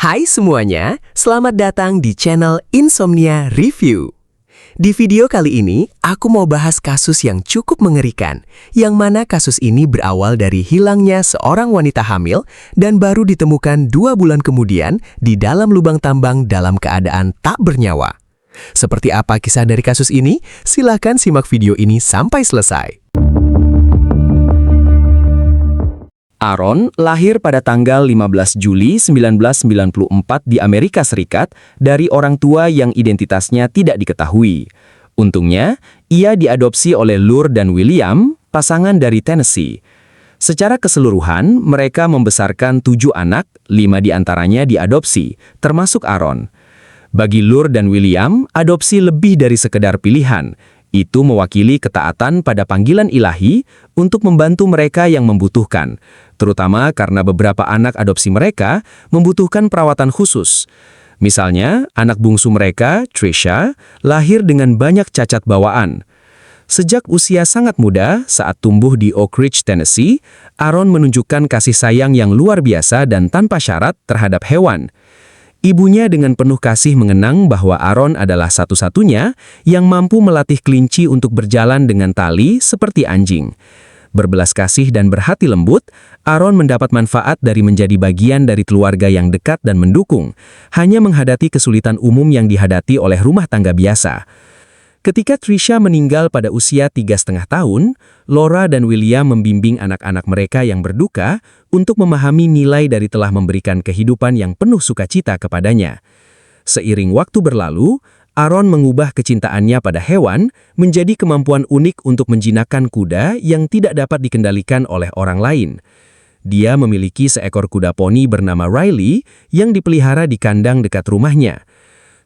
Hai semuanya, selamat datang di channel Insomnia Review. Di video kali ini, aku mau bahas kasus yang cukup mengerikan, yang mana kasus ini berawal dari hilangnya seorang wanita hamil dan baru ditemukan 2 bulan kemudian di dalam lubang tambang dalam keadaan tak bernyawa. Seperti apa kisah dari kasus ini? Silahkan simak video ini sampai selesai. Aaron lahir pada tanggal 15 Juli 1994 di Amerika Serikat dari orang tua yang identitasnya tidak diketahui. Untungnya, ia diadopsi oleh Lur dan William, pasangan dari Tennessee. Secara keseluruhan, mereka membesarkan 7 anak, 5 diantaranya diadopsi, termasuk Aaron. Bagi Lur dan William, adopsi lebih dari sekedar pilihan. Itu mewakili ketaatan pada panggilan ilahi untuk membantu mereka yang membutuhkan, terutama karena beberapa anak adopsi mereka membutuhkan perawatan khusus. Misalnya, anak bungsu mereka, Trisha, lahir dengan banyak cacat bawaan. Sejak usia sangat muda, saat tumbuh di Oak Ridge, Tennessee, Aaron menunjukkan kasih sayang yang luar biasa dan tanpa syarat terhadap hewan. Ibunya dengan penuh kasih mengenang bahwa Aaron adalah satu-satunya yang mampu melatih kelinci untuk berjalan dengan tali seperti anjing. Berbelas kasih dan berhati lembut, Aaron mendapat manfaat dari menjadi bagian dari keluarga yang dekat dan mendukung, hanya menghadapi kesulitan umum yang dihadapi oleh rumah tangga biasa. Ketika Trisha meninggal pada usia 3,5 tahun, Laura dan William membimbing anak-anak mereka yang berduka untuk memahami nilai dari telah memberikan kehidupan yang penuh sukacita kepadanya. Seiring waktu berlalu, Aaron mengubah kecintaannya pada hewan menjadi kemampuan unik untuk menjinakkan kuda yang tidak dapat dikendalikan oleh orang lain. Dia memiliki seekor kuda poni bernama Riley yang dipelihara di kandang dekat rumahnya.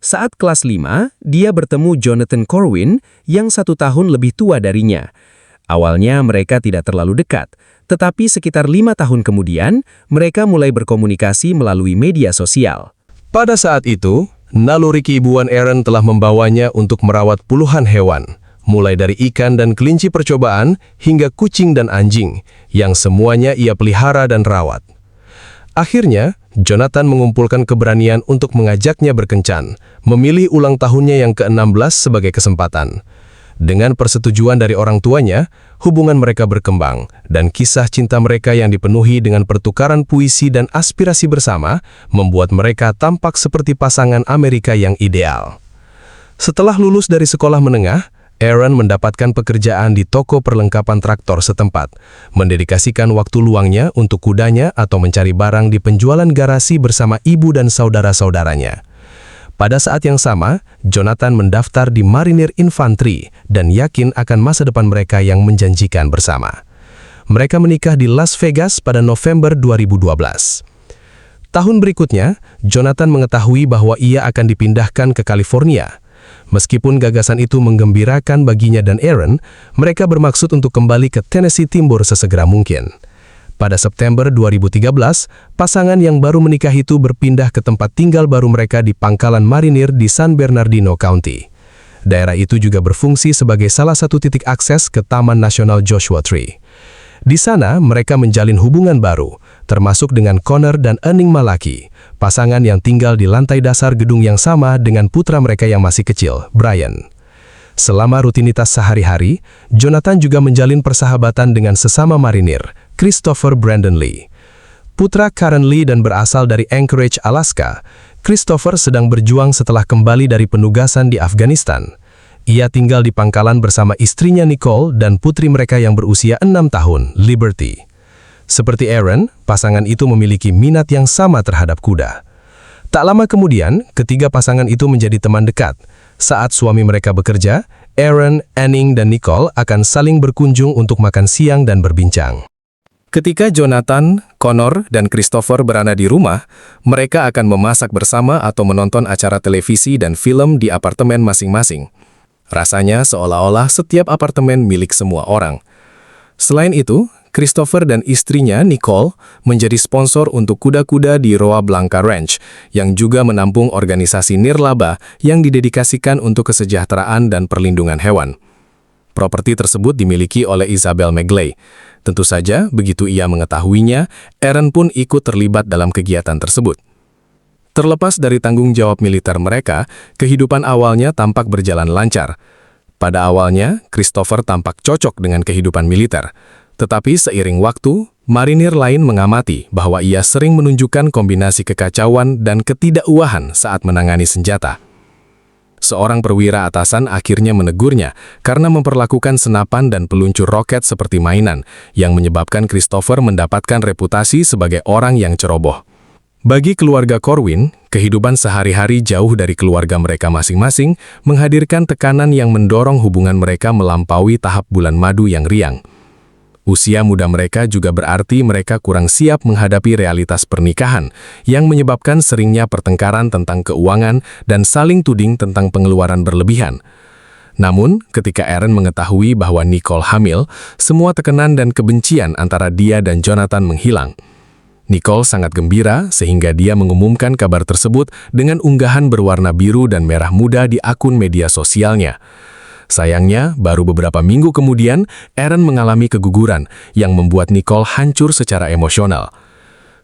Saat kelas 5, dia bertemu Jonathan Corwin yang 1 tahun lebih tua darinya. Awalnya mereka tidak terlalu dekat, tetapi sekitar 5 tahun kemudian, mereka mulai berkomunikasi melalui media sosial. Pada saat itu, naluri keibuan Aaron telah membawanya untuk merawat puluhan hewan, mulai dari ikan dan kelinci percobaan hingga kucing dan anjing, yang semuanya ia pelihara dan rawat. Akhirnya, Jonathan mengumpulkan keberanian untuk mengajaknya berkencan, memilih ulang tahunnya yang ke-16 sebagai kesempatan. Dengan persetujuan dari orang tuanya, hubungan mereka berkembang, dan kisah cinta mereka yang dipenuhi dengan pertukaran puisi dan aspirasi bersama, membuat mereka tampak seperti pasangan Amerika yang ideal. Setelah lulus dari sekolah menengah, Aaron mendapatkan pekerjaan di toko perlengkapan traktor setempat, mendedikasikan waktu luangnya untuk kudanya atau mencari barang di penjualan garasi bersama ibu dan saudara-saudaranya. Pada saat yang sama, Jonathan mendaftar di Marinir Infantry dan yakin akan masa depan mereka yang menjanjikan bersama. Mereka menikah di Las Vegas pada November 2012. Tahun berikutnya, Jonathan mengetahui bahwa ia akan dipindahkan ke California. Meskipun gagasan itu menggembirakan baginya dan Aaron, mereka bermaksud untuk kembali ke Tennessee Timur sesegera mungkin. Pada September 2013, pasangan yang baru menikah itu berpindah ke tempat tinggal baru mereka di pangkalan marinir di San Bernardino County. Daerah itu juga berfungsi sebagai salah satu titik akses ke Taman Nasional Joshua Tree. Di sana, mereka menjalin hubungan baru, termasuk dengan Connor dan Ening Malaki, pasangan yang tinggal di lantai dasar gedung yang sama dengan putra mereka yang masih kecil, Brian. Selama rutinitas sehari-hari, Jonathan juga menjalin persahabatan dengan sesama marinir, Christopher Brandon Lee. Putra Karen Lee dan berasal dari Anchorage, Alaska, Christopher sedang berjuang setelah kembali dari penugasan di Afghanistan. Ia tinggal di pangkalan bersama istrinya Nicole dan putri mereka yang berusia 6 tahun, Liberty. Seperti Aaron, pasangan itu memiliki minat yang sama terhadap kuda. Tak lama kemudian, ketiga pasangan itu menjadi teman dekat. Saat suami mereka bekerja, Aaron, Ening, dan Nicole akan saling berkunjung untuk makan siang dan berbincang. Ketika Jonathan, Connor, dan Christopher berada di rumah, mereka akan memasak bersama atau menonton acara televisi dan film di apartemen masing-masing. Rasanya seolah-olah setiap apartemen milik semua orang. Selain itu, Christopher dan istrinya, Nicole, menjadi sponsor untuk kuda-kuda di Roa Blanca Ranch, yang juga menampung organisasi nirlaba yang didedikasikan untuk kesejahteraan dan perlindungan hewan. Properti tersebut dimiliki oleh Isabel Megley. Tentu saja, begitu ia mengetahuinya, Aaron pun ikut terlibat dalam kegiatan tersebut. Terlepas dari tanggung jawab militer mereka, kehidupan awalnya tampak berjalan lancar. Pada awalnya, Christopher tampak cocok dengan kehidupan militer. Tetapi seiring waktu, marinir lain mengamati bahwa ia sering menunjukkan kombinasi kekacauan dan ketidakuahan saat menangani senjata. Seorang perwira atasan akhirnya menegurnya karena memperlakukan senapan dan peluncur roket seperti mainan, yang menyebabkan Christopher mendapatkan reputasi sebagai orang yang ceroboh. Bagi keluarga Corwin, kehidupan sehari-hari jauh dari keluarga mereka masing-masing menghadirkan tekanan yang mendorong hubungan mereka melampaui tahap bulan madu yang riang. Usia muda mereka juga berarti mereka kurang siap menghadapi realitas pernikahan, yang menyebabkan seringnya pertengkaran tentang keuangan dan saling tuding tentang pengeluaran berlebihan. Namun, ketika Aaron mengetahui bahwa Nicole hamil, semua tekanan dan kebencian antara dia dan Jonathan menghilang. Nicole sangat gembira sehingga dia mengumumkan kabar tersebut dengan unggahan berwarna biru dan merah muda di akun media sosialnya. Sayangnya, baru beberapa minggu kemudian, Aaron mengalami keguguran yang membuat Nicole hancur secara emosional.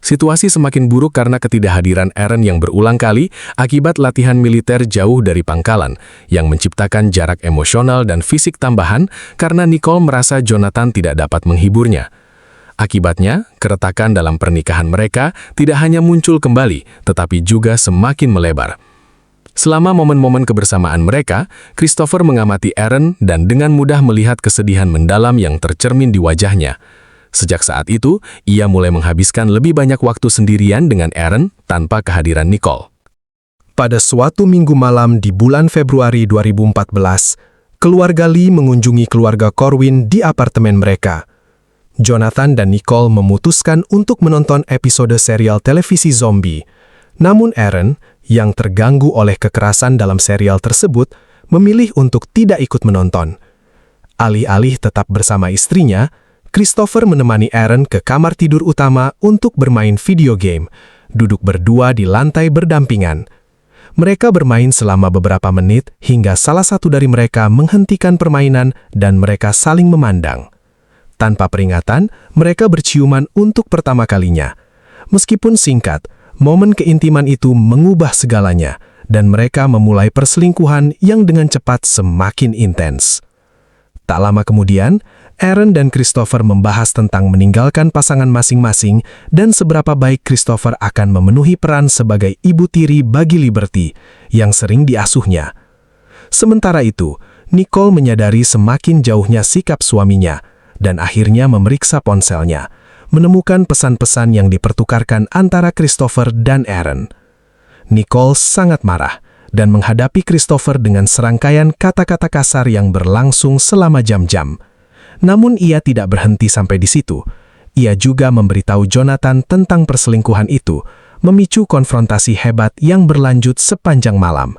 Situasi semakin buruk karena ketidakhadiran Aaron yang berulang kali akibat latihan militer jauh dari pangkalan, yang menciptakan jarak emosional dan fisik tambahan karena Nicole merasa Jonathan tidak dapat menghiburnya. Akibatnya, keretakan dalam pernikahan mereka tidak hanya muncul kembali, tetapi juga semakin melebar. Selama momen-momen kebersamaan mereka, Christopher mengamati Aaron dan dengan mudah melihat kesedihan mendalam yang tercermin di wajahnya. Sejak saat itu, ia mulai menghabiskan lebih banyak waktu sendirian dengan Aaron tanpa kehadiran Nicole. Pada suatu minggu malam di bulan Februari 2014, keluarga Lee mengunjungi keluarga Corwin di apartemen mereka. Jonathan dan Nicole memutuskan untuk menonton episode serial televisi zombie. Namun Aaron, yang terganggu oleh kekerasan dalam serial tersebut, memilih untuk tidak ikut menonton. Alih-alih tetap bersama istrinya, Christopher menemani Aaron ke kamar tidur utama untuk bermain video game, duduk berdua di lantai berdampingan. Mereka bermain selama beberapa menit hingga salah satu dari mereka menghentikan permainan dan mereka saling memandang. Tanpa peringatan, mereka berciuman untuk pertama kalinya. Meskipun singkat, momen keintiman itu mengubah segalanya, dan mereka memulai perselingkuhan yang dengan cepat semakin intens. Tak lama kemudian, Aaron dan Christopher membahas tentang meninggalkan pasangan masing-masing dan seberapa baik Christopher akan memenuhi peran sebagai ibu tiri bagi Liberty, yang sering diasuhnya. Sementara itu, Nicole menyadari semakin jauhnya sikap suaminya, dan akhirnya memeriksa ponselnya, menemukan pesan-pesan yang dipertukarkan antara Christopher dan Aaron. Nicole sangat marah dan menghadapi Christopher dengan serangkaian kata-kata kasar yang berlangsung selama jam-jam. Namun ia tidak berhenti sampai di situ. Ia juga memberitahu Jonathan tentang perselingkuhan itu, memicu konfrontasi hebat yang berlanjut sepanjang malam.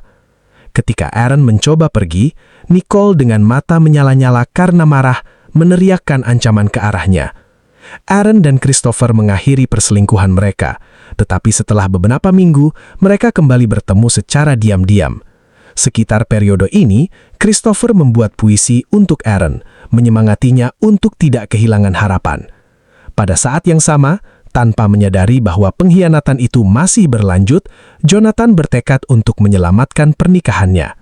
Ketika Aaron mencoba pergi, Nicole dengan mata menyala-nyala karena marah, meneriakkan ancaman ke arahnya. Aaron dan Christopher mengakhiri perselingkuhan mereka, tetapi setelah beberapa minggu, mereka kembali bertemu secara diam-diam. Sekitar periode ini, Christopher membuat puisi untuk Aaron, menyemangatinya untuk tidak kehilangan harapan. Pada saat yang sama, tanpa menyadari bahwa pengkhianatan itu masih berlanjut, Jonathan bertekad untuk menyelamatkan pernikahannya.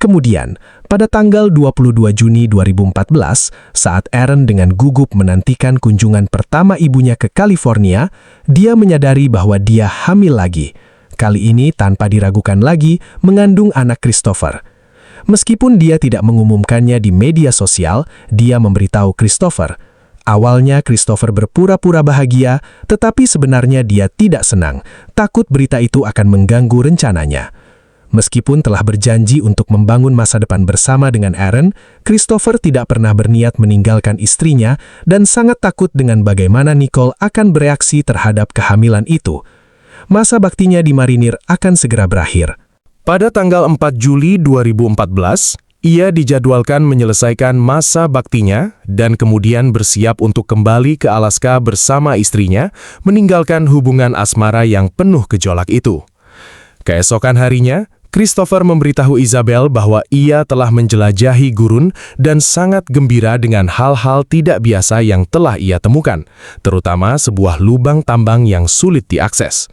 Kemudian, pada tanggal 22 Juni 2014, saat Aaron dengan gugup menantikan kunjungan pertama ibunya ke California, dia menyadari bahwa dia hamil lagi. Kali ini tanpa diragukan lagi mengandung anak Christopher. Meskipun dia tidak mengumumkannya di media sosial, dia memberitahu Christopher. Awalnya Christopher berpura-pura bahagia, tetapi sebenarnya dia tidak senang, takut berita itu akan mengganggu rencananya. Meskipun telah berjanji untuk membangun masa depan bersama dengan Aaron, Christopher tidak pernah berniat meninggalkan istrinya dan sangat takut dengan bagaimana Nicole akan bereaksi terhadap kehamilan itu. Masa baktinya di marinir akan segera berakhir. Pada tanggal 4 Juli 2014, ia dijadwalkan menyelesaikan masa baktinya dan kemudian bersiap untuk kembali ke Alaska bersama istrinya, meninggalkan hubungan asmara yang penuh gejolak itu. Keesokan harinya, Christopher memberitahu Isabel bahwa ia telah menjelajahi gurun dan sangat gembira dengan hal-hal tidak biasa yang telah ia temukan, terutama sebuah lubang tambang yang sulit diakses.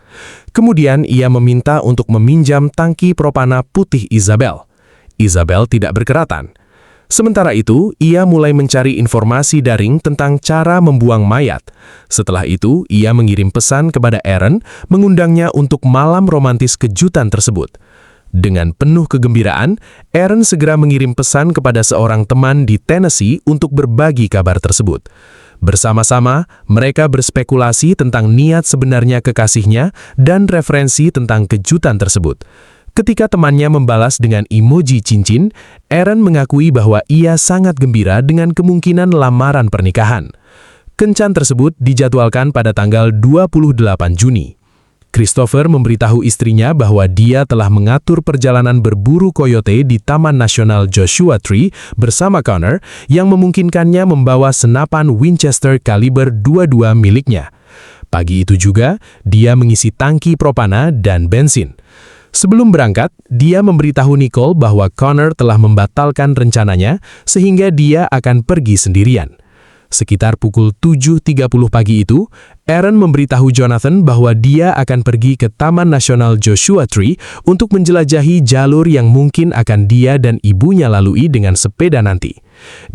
Kemudian ia meminta untuk meminjam tangki propana putih Isabel. Isabel tidak berkeratan. Sementara itu, ia mulai mencari informasi daring tentang cara membuang mayat. Setelah itu, ia mengirim pesan kepada Aaron, mengundangnya untuk malam romantis kejutan tersebut. Dengan penuh kegembiraan, Aaron segera mengirim pesan kepada seorang teman di Tennessee untuk berbagi kabar tersebut. Bersama-sama, mereka berspekulasi tentang niat sebenarnya kekasihnya dan referensi tentang kejutan tersebut. Ketika temannya membalas dengan emoji cincin, Aaron mengakui bahwa ia sangat gembira dengan kemungkinan lamaran pernikahan. Kencan tersebut dijadwalkan pada tanggal 28 Juni. Christopher memberitahu istrinya bahwa dia telah mengatur perjalanan berburu koyote di Taman Nasional Joshua Tree bersama Connor yang memungkinkannya membawa senapan Winchester kaliber 22 miliknya. Pagi itu juga, dia mengisi tangki propana dan bensin. Sebelum berangkat, dia memberitahu Nicole bahwa Connor telah membatalkan rencananya sehingga dia akan pergi sendirian. Sekitar pukul 7.30 pagi itu, Aaron memberitahu Jonathan bahwa dia akan pergi ke Taman Nasional Joshua Tree untuk menjelajahi jalur yang mungkin akan dia dan ibunya lalui dengan sepeda nanti.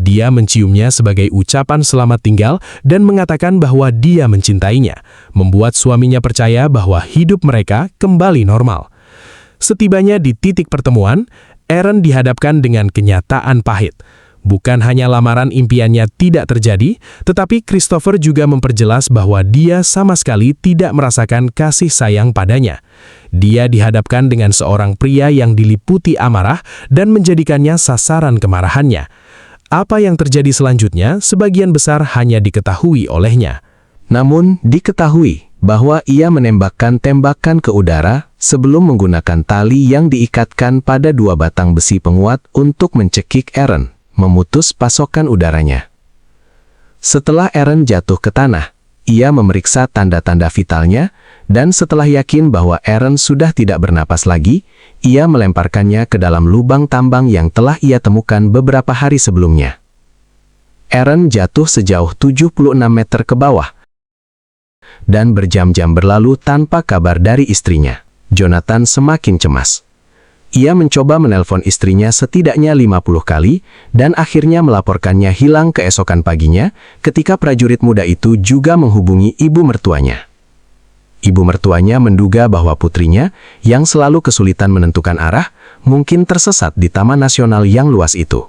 Dia menciumnya sebagai ucapan selamat tinggal dan mengatakan bahwa dia mencintainya, membuat suaminya percaya bahwa hidup mereka kembali normal. Setibanya di titik pertemuan, Aaron dihadapkan dengan kenyataan pahit. Bukan hanya lamaran impiannya tidak terjadi, tetapi Christopher juga memperjelas bahwa dia sama sekali tidak merasakan kasih sayang padanya. Dia dihadapkan dengan seorang pria yang diliputi amarah dan menjadikannya sasaran kemarahannya. Apa yang terjadi selanjutnya sebagian besar hanya diketahui olehnya. Namun, diketahui bahwa ia menembakkan tembakan ke udara sebelum menggunakan tali yang diikatkan pada 2 batang besi penguat untuk mencekik Aaron, memutus pasokan udaranya. Setelah Aaron jatuh ke tanah, ia memeriksa tanda-tanda vitalnya, dan setelah yakin bahwa Aaron sudah tidak bernapas lagi, ia melemparkannya ke dalam lubang tambang yang telah ia temukan beberapa hari sebelumnya. Aaron jatuh sejauh 76 meter ke bawah, dan berjam-jam berlalu tanpa kabar dari istrinya. Jonathan semakin cemas. Ia mencoba menelpon istrinya setidaknya 50 kali, dan akhirnya melaporkannya hilang keesokan paginya ketika prajurit muda itu juga menghubungi ibu mertuanya. Ibu mertuanya menduga bahwa putrinya, yang selalu kesulitan menentukan arah, mungkin tersesat di Taman Nasional yang luas itu.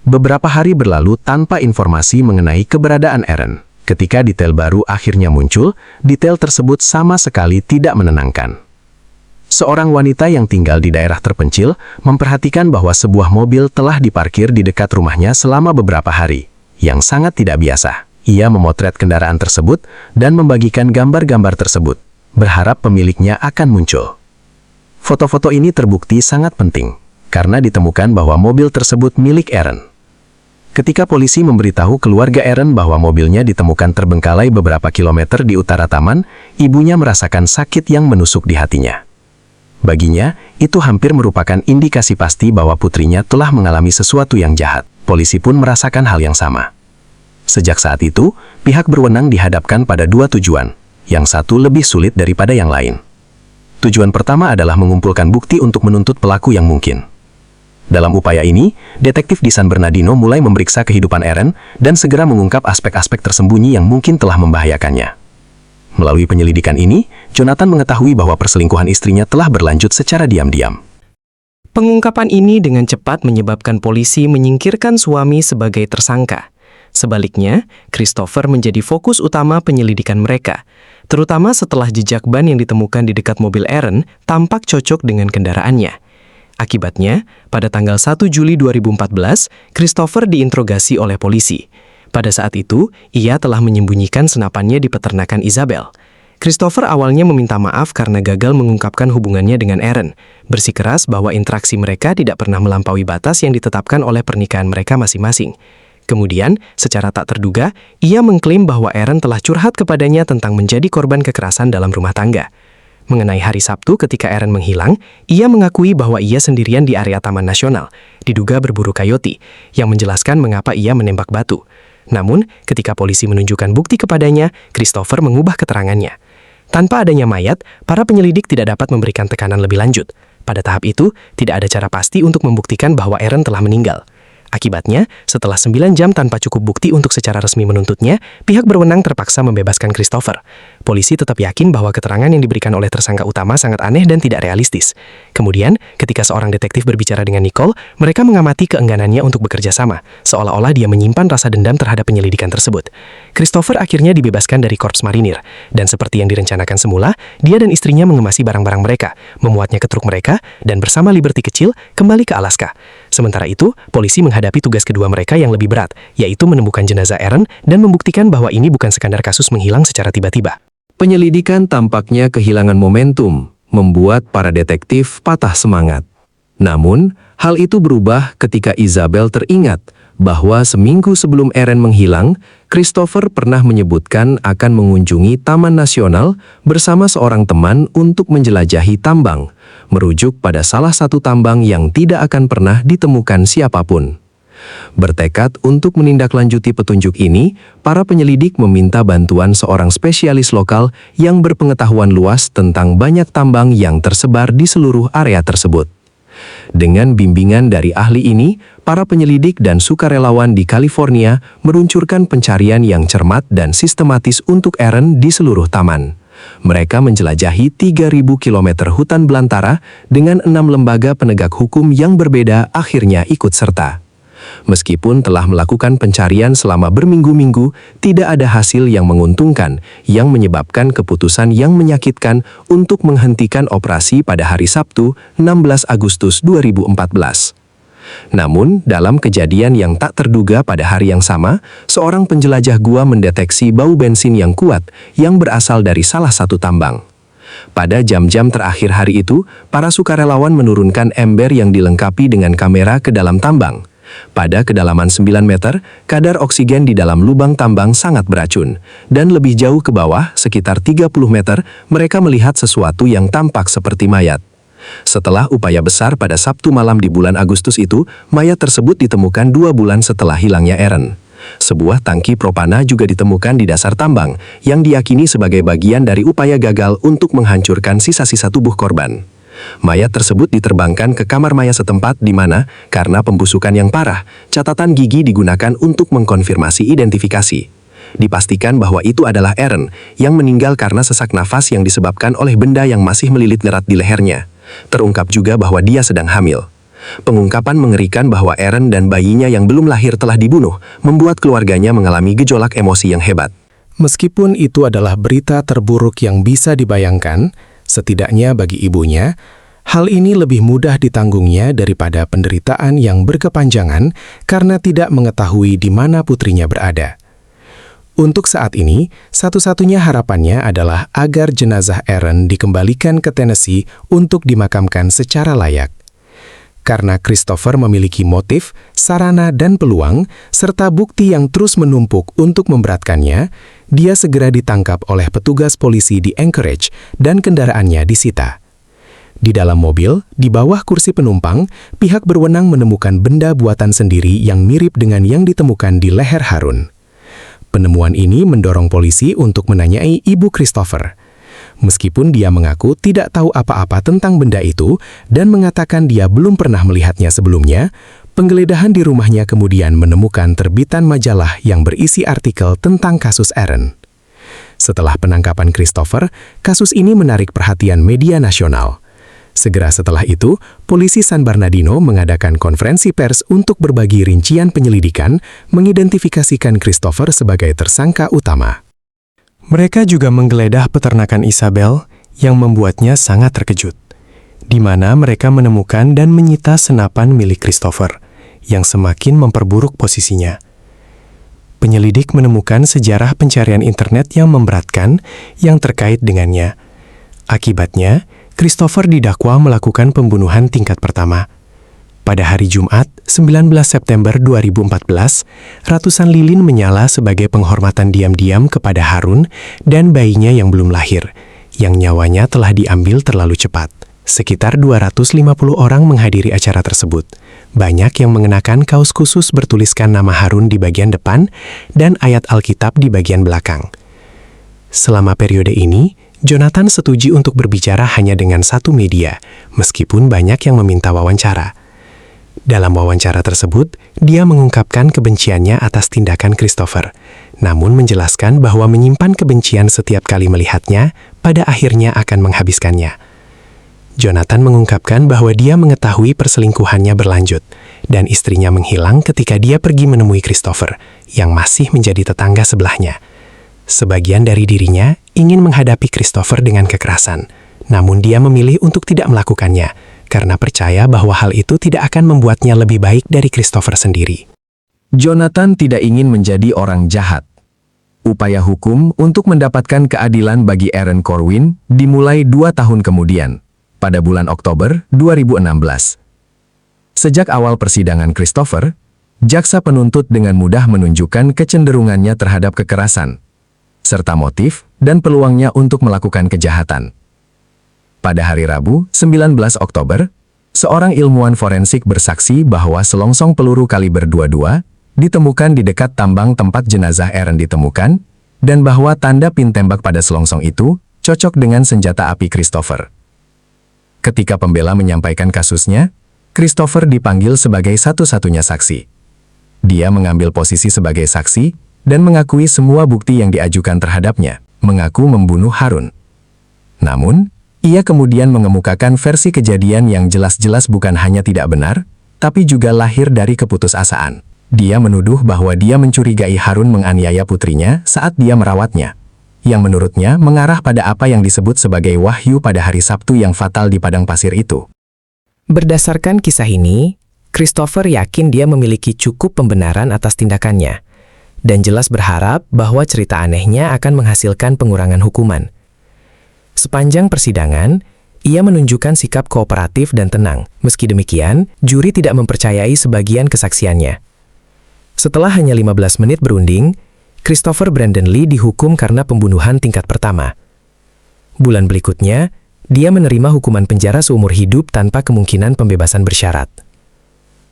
Beberapa hari berlalu tanpa informasi mengenai keberadaan Aaron. Ketika detail baru akhirnya muncul, detail tersebut sama sekali tidak menenangkan. Seorang wanita yang tinggal di daerah terpencil memperhatikan bahwa sebuah mobil telah diparkir di dekat rumahnya selama beberapa hari, yang sangat tidak biasa. Ia memotret kendaraan tersebut dan membagikan gambar-gambar tersebut, berharap pemiliknya akan muncul. Foto-foto ini terbukti sangat penting, karena ditemukan bahwa mobil tersebut milik Aaron. Ketika polisi memberitahu keluarga Aaron bahwa mobilnya ditemukan terbengkalai beberapa kilometer di utara taman, ibunya merasakan sakit yang menusuk di hatinya. Baginya, itu hampir merupakan indikasi pasti bahwa putrinya telah mengalami sesuatu yang jahat. Polisi pun merasakan hal yang sama. Sejak saat itu, pihak berwenang dihadapkan pada 2 tujuan, yang satu lebih sulit daripada yang lain. Tujuan pertama adalah mengumpulkan bukti untuk menuntut pelaku yang mungkin. Dalam upaya ini, detektif di San Bernardino mulai memeriksa kehidupan Aaron dan segera mengungkap aspek-aspek tersembunyi yang mungkin telah membahayakannya. Melalui penyelidikan ini, Jonathan mengetahui bahwa perselingkuhan istrinya telah berlanjut secara diam-diam. Pengungkapan ini dengan cepat menyebabkan polisi menyingkirkan suami sebagai tersangka. Sebaliknya, Christopher menjadi fokus utama penyelidikan mereka, terutama setelah jejak ban yang ditemukan di dekat mobil Aaron tampak cocok dengan kendaraannya. Akibatnya, pada tanggal 1 Juli 2014, Christopher diinterogasi oleh polisi. Pada saat itu, ia telah menyembunyikan senapannya di peternakan Isabel. Christopher awalnya meminta maaf karena gagal mengungkapkan hubungannya dengan Aaron, bersikeras bahwa interaksi mereka tidak pernah melampaui batas yang ditetapkan oleh pernikahan mereka masing-masing. Kemudian, secara tak terduga, ia mengklaim bahwa Aaron telah curhat kepadanya tentang menjadi korban kekerasan dalam rumah tangga. Mengenai hari Sabtu ketika Aaron menghilang, ia mengakui bahwa ia sendirian di area Taman Nasional, diduga berburu coyote, yang menjelaskan mengapa ia menembak batu. Namun, ketika polisi menunjukkan bukti kepadanya, Christopher mengubah keterangannya. Tanpa adanya mayat, para penyelidik tidak dapat memberikan tekanan lebih lanjut. Pada tahap itu, tidak ada cara pasti untuk membuktikan bahwa Aaron telah meninggal. Akibatnya, setelah 9 jam tanpa cukup bukti untuk secara resmi menuntutnya, pihak berwenang terpaksa membebaskan Christopher. Polisi tetap yakin bahwa keterangan yang diberikan oleh tersangka utama sangat aneh dan tidak realistis. Kemudian, ketika seorang detektif berbicara dengan Nicole, mereka mengamati keengganannya untuk bekerja sama, seolah-olah dia menyimpan rasa dendam terhadap penyelidikan tersebut. Christopher akhirnya dibebaskan dari Korps Marinir, dan seperti yang direncanakan semula, dia dan istrinya mengemasi barang-barang mereka, memuatnya ke truk mereka, dan bersama Liberty kecil kembali ke Alaska. Sementara itu, polisi menghadapi tugas kedua mereka yang lebih berat, yaitu menemukan jenazah Aaron dan membuktikan bahwa ini bukan sekadar kasus menghilang secara tiba-tiba. Penyelidikan tampaknya kehilangan momentum, membuat para detektif patah semangat. Namun, hal itu berubah ketika Isabel teringat bahwa seminggu sebelum Aaron menghilang, Christopher pernah menyebutkan akan mengunjungi Taman Nasional bersama seorang teman untuk menjelajahi tambang, merujuk pada salah satu tambang yang tidak akan pernah ditemukan siapapun. Bertekad untuk menindaklanjuti petunjuk ini, para penyelidik meminta bantuan seorang spesialis lokal yang berpengetahuan luas tentang banyak tambang yang tersebar di seluruh area tersebut. Dengan bimbingan dari ahli ini, para penyelidik dan sukarelawan di California meluncurkan pencarian yang cermat dan sistematis untuk Aaron di seluruh taman. Mereka menjelajahi 3.000 km hutan belantara dengan 6 lembaga penegak hukum yang berbeda akhirnya ikut serta. Meskipun telah melakukan pencarian selama berminggu-minggu, tidak ada hasil yang menguntungkan yang menyebabkan keputusan yang menyakitkan untuk menghentikan operasi pada hari Sabtu, 16 Agustus 2014. Namun, dalam kejadian yang tak terduga pada hari yang sama, seorang penjelajah gua mendeteksi bau bensin yang kuat yang berasal dari salah satu tambang. Pada jam-jam terakhir hari itu, para sukarelawan menurunkan ember yang dilengkapi dengan kamera ke dalam tambang. Pada kedalaman 9 meter, kadar oksigen di dalam lubang tambang sangat beracun, dan lebih jauh ke bawah, sekitar 30 meter, mereka melihat sesuatu yang tampak seperti mayat. Setelah upaya besar pada Sabtu malam di bulan Agustus itu, mayat tersebut ditemukan 2 bulan setelah hilangnya Aaron. Sebuah tangki propana juga ditemukan di dasar tambang, yang diyakini sebagai bagian dari upaya gagal untuk menghancurkan sisa-sisa tubuh korban. Mayat tersebut diterbangkan ke kamar mayat setempat di mana, karena pembusukan yang parah, catatan gigi digunakan untuk mengkonfirmasi identifikasi. Dipastikan bahwa itu adalah Aaron, yang meninggal karena sesak nafas yang disebabkan oleh benda yang masih melilit erat di lehernya. Terungkap juga bahwa dia sedang hamil. Pengungkapan mengerikan bahwa Aaron dan bayinya yang belum lahir telah dibunuh, membuat keluarganya mengalami gejolak emosi yang hebat. Meskipun itu adalah berita terburuk yang bisa dibayangkan, setidaknya bagi ibunya, hal ini lebih mudah ditanggungnya daripada penderitaan yang berkepanjangan karena tidak mengetahui di mana putrinya berada. Untuk saat ini, satu-satunya harapannya adalah agar jenazah Aaron dikembalikan ke Tennessee untuk dimakamkan secara layak. Karena Christopher memiliki motif, sarana, dan peluang, serta bukti yang terus menumpuk untuk memberatkannya, dia segera ditangkap oleh petugas polisi di Anchorage dan kendaraannya disita. Di dalam mobil, di bawah kursi penumpang, pihak berwenang menemukan benda buatan sendiri yang mirip dengan yang ditemukan di leher Harun. Penemuan ini mendorong polisi untuk menanyai ibu Christopher. Meskipun dia mengaku tidak tahu apa-apa tentang benda itu dan mengatakan dia belum pernah melihatnya sebelumnya, penggeledahan di rumahnya kemudian menemukan terbitan majalah yang berisi artikel tentang kasus Aaron. Setelah penangkapan Christopher, kasus ini menarik perhatian media nasional. Segera setelah itu, polisi San Bernardino mengadakan konferensi pers untuk berbagi rincian penyelidikan, mengidentifikasikan Christopher sebagai tersangka utama. Mereka juga menggeledah peternakan Isabel yang membuatnya sangat terkejut, di mana mereka menemukan dan menyita senapan milik Christopher yang semakin memperburuk posisinya. Penyelidik menemukan sejarah pencarian internet yang memberatkan yang terkait dengannya. Akibatnya, Christopher didakwa melakukan pembunuhan tingkat pertama. Pada hari Jumat, 19 September 2014, ratusan lilin menyala sebagai penghormatan diam-diam kepada Harun dan bayinya yang belum lahir, yang nyawanya telah diambil terlalu cepat. Sekitar 250 orang menghadiri acara tersebut. Banyak yang mengenakan kaos khusus bertuliskan nama Harun di bagian depan dan ayat Alkitab di bagian belakang. Selama periode ini, Jonathan setuju untuk berbicara hanya dengan satu media, meskipun banyak yang meminta wawancara. Dalam wawancara tersebut, dia mengungkapkan kebenciannya atas tindakan Christopher, namun menjelaskan bahwa menyimpan kebencian setiap kali melihatnya, pada akhirnya akan menghabiskannya. Jonathan mengungkapkan bahwa dia mengetahui perselingkuhannya berlanjut, dan istrinya menghilang ketika dia pergi menemui Christopher, yang masih menjadi tetangga sebelahnya. Sebagian dari dirinya ingin menghadapi Christopher dengan kekerasan, namun dia memilih untuk tidak melakukannya, karena percaya bahwa hal itu tidak akan membuatnya lebih baik dari Christopher sendiri. Jonathan tidak ingin menjadi orang jahat. Upaya hukum untuk mendapatkan keadilan bagi Aaron Corwin dimulai 2 tahun kemudian, pada bulan Oktober 2016. Sejak awal persidangan Christopher, jaksa penuntut dengan mudah menunjukkan kecenderungannya terhadap kekerasan, serta motif dan peluangnya untuk melakukan kejahatan. Pada hari Rabu, 19 Oktober, seorang ilmuwan forensik bersaksi bahwa selongsong peluru kaliber 22 ditemukan di dekat tambang tempat jenazah Aaron ditemukan, dan bahwa tanda pin tembak pada selongsong itu cocok dengan senjata api Christopher. Ketika pembela menyampaikan kasusnya, Christopher dipanggil sebagai satu-satunya saksi. Dia mengambil posisi sebagai saksi dan mengakui semua bukti yang diajukan terhadapnya, mengaku membunuh Harun. Namun, ia kemudian mengemukakan versi kejadian yang jelas-jelas bukan hanya tidak benar, tapi juga lahir dari keputusasaan. Dia menuduh bahwa dia mencurigai Harun menganiaya putrinya saat dia merawatnya, yang menurutnya mengarah pada apa yang disebut sebagai wahyu pada hari Sabtu yang fatal di padang pasir itu. Berdasarkan kisah ini, Christopher yakin dia memiliki cukup pembenaran atas tindakannya, dan jelas berharap bahwa cerita anehnya akan menghasilkan pengurangan hukuman. Sepanjang persidangan, ia menunjukkan sikap kooperatif dan tenang. Meski demikian, juri tidak mempercayai sebagian kesaksiannya. Setelah hanya 15 menit berunding, Christopher Brandon Lee dihukum karena pembunuhan tingkat pertama. Bulan berikutnya, dia menerima hukuman penjara seumur hidup tanpa kemungkinan pembebasan bersyarat.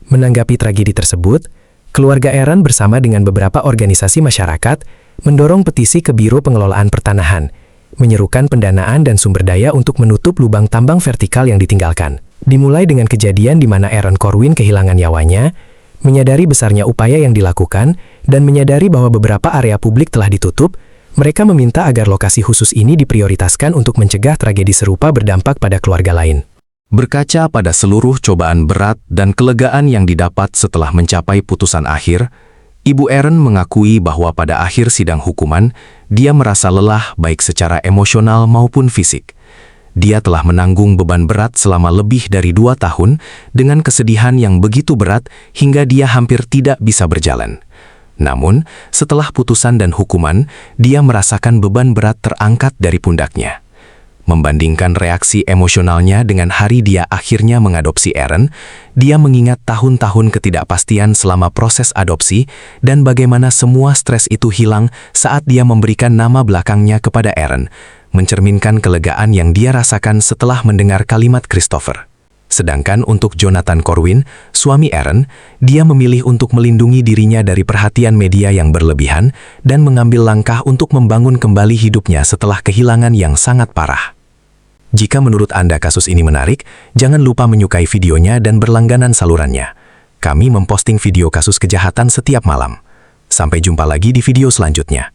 Menanggapi tragedi tersebut, keluarga Aaron bersama dengan beberapa organisasi masyarakat mendorong petisi ke Biro Pengelolaan Pertanahan, menyerukan pendanaan dan sumber daya untuk menutup lubang tambang vertikal yang ditinggalkan. Dimulai dengan kejadian di mana Aaron Corwin kehilangan nyawanya, menyadari besarnya upaya yang dilakukan, dan menyadari bahwa beberapa area publik telah ditutup, mereka meminta agar lokasi khusus ini diprioritaskan untuk mencegah tragedi serupa berdampak pada keluarga lain. Berkaca pada seluruh cobaan berat dan kelegaan yang didapat setelah mencapai putusan akhir, Ibu Aaron mengakui bahwa pada akhir sidang hukuman, dia merasa lelah baik secara emosional maupun fisik. Dia telah menanggung beban berat selama lebih dari 2 tahun dengan kesedihan yang begitu berat hingga dia hampir tidak bisa berjalan. Namun, setelah putusan dan hukuman, dia merasakan beban berat terangkat dari pundaknya. Membandingkan reaksi emosionalnya dengan hari dia akhirnya mengadopsi Aaron, dia mengingat tahun-tahun ketidakpastian selama proses adopsi dan bagaimana semua stres itu hilang saat dia memberikan nama belakangnya kepada Aaron, mencerminkan kelegaan yang dia rasakan setelah mendengar kalimat Christopher. Sedangkan untuk Jonathan Corwin, suami Aaron, dia memilih untuk melindungi dirinya dari perhatian media yang berlebihan dan mengambil langkah untuk membangun kembali hidupnya setelah kehilangan yang sangat parah. Jika menurut Anda kasus ini menarik, jangan lupa menyukai videonya dan berlangganan salurannya. Kami memposting video kasus kejahatan setiap malam. Sampai jumpa lagi di video selanjutnya.